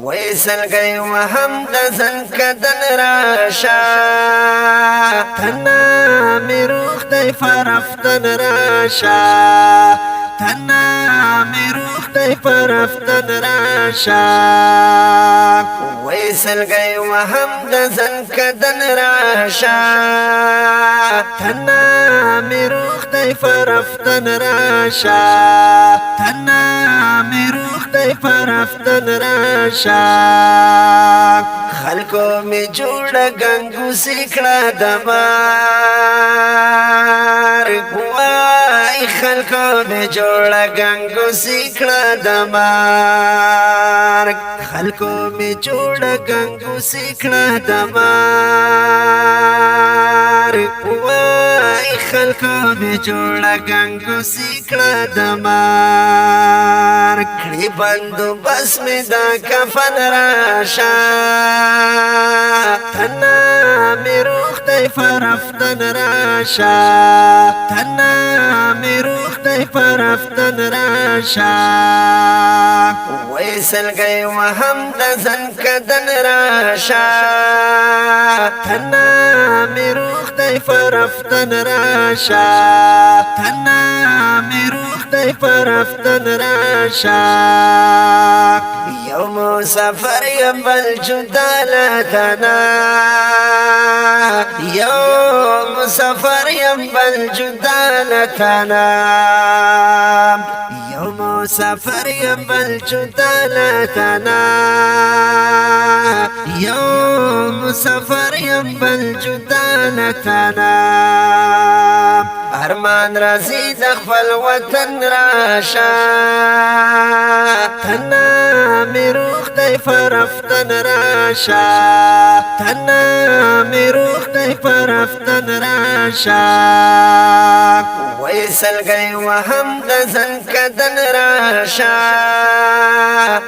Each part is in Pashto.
ویسلګي وهم د زنکدن راشا تنا می روح دی فرفتن راشا تنا می روح دی فرفتن راشا ویسلګي وهم د زنکدن راشا تنا می روح دی فرفتن راشا تنا می روح دی فرفتن راشا خلکو می جوړ غنګو سیکړه دمار وای خلکو می جوړ غنګو سیکړه دمار خلکو می جوړ غنګو سیکړه دمار وای خلکو می جوړ غنګو سیکړه دمار کړي بندو بس می دا کفن راشا تنا می روح دی فرفتن راشا تنا می روح دی فرفتن راشا ویسلګي وهم د زنکدن راشا تنا می روح دی فرفتن راشا تنا می روح دی فرفتن راشا یو مسافر یم بل جدا لتنا یو مسافر یم بل جدا لتنا یو مسافر یم بل جدا لتنا یو مسافر یم بل جدا لتنا ارمان رازی د خپل وطن راشا تنا می روح دی فرفتن راشا تنا می روح دی فرفتن راشا ویسلګي وهم د زنکدن راشا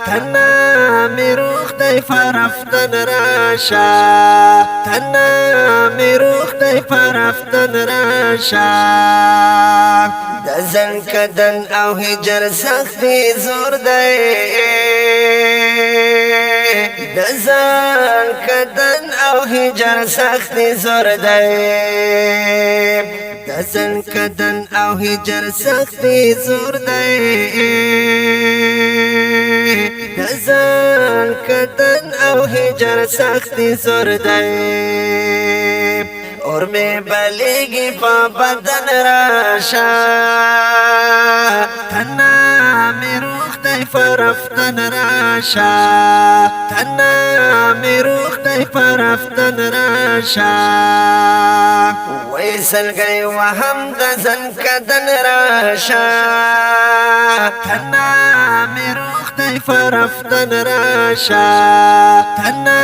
تنا می روح دی فرفتن راشا تنا می روح دی فرفتن راشا د زنکدن او هجر سخت زور دی د زنکدن او هجر سخت زور دی د زنکدن او هجر سخت زور دی د زنکدن او هجر سخت زور دی اور میں بلیگی پا بدن راشا تنا می روح دی فرفتن راشا تنا می روح دی فرفتن راشا ویسلګي وهم د زنکدن راشا تنا می روح دی فرفتن راشا تنا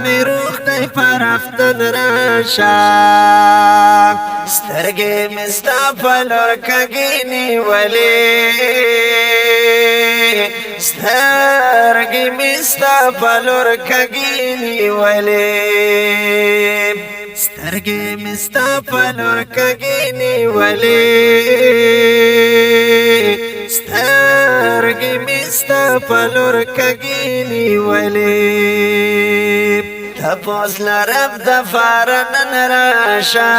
می روح دی فرفتن راشا سترګې مستا پلور کګینی ولی سترګې مستا پلور کګینی ولی سترګې مستا پلور کګینی ولی سترګې مستا پلور کګینی ولی تپوس لرب د فارنن راشا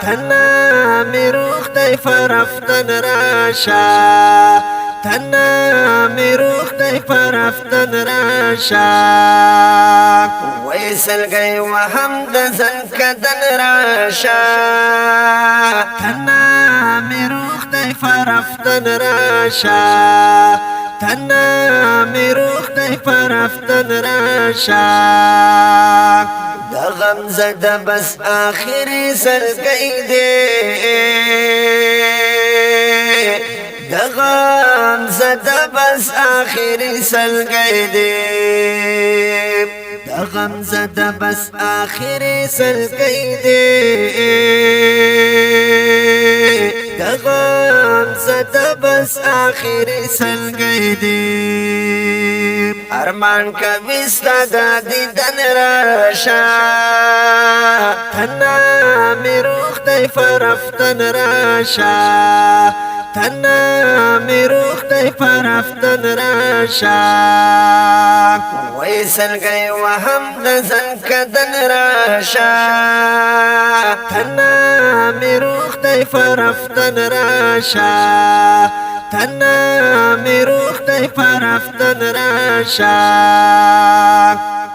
تنا می روح دی فرفتن راشا تنا می روح دی فرفتن راشا ویسلګي وهم د زنکدن راشا تنا می روح دی فرفتن راشا تنا می روح دی فرفتن راشا د غم زده بس آخری سلګي دی د غم زده بس آخری سلګي دی د غم زده بس آخری سلګي دی د غم زده بس آخری سلګي دی ارمان کوي ستا د دیدن راشا تنا می روح دی فرفتن راشا تنا می روخ دی پر افتن راشا ویسل گئی وهم دزن کدن راشا تنا می روخ دی پر افتن راشا تنا می روخ دی پر افتن راشا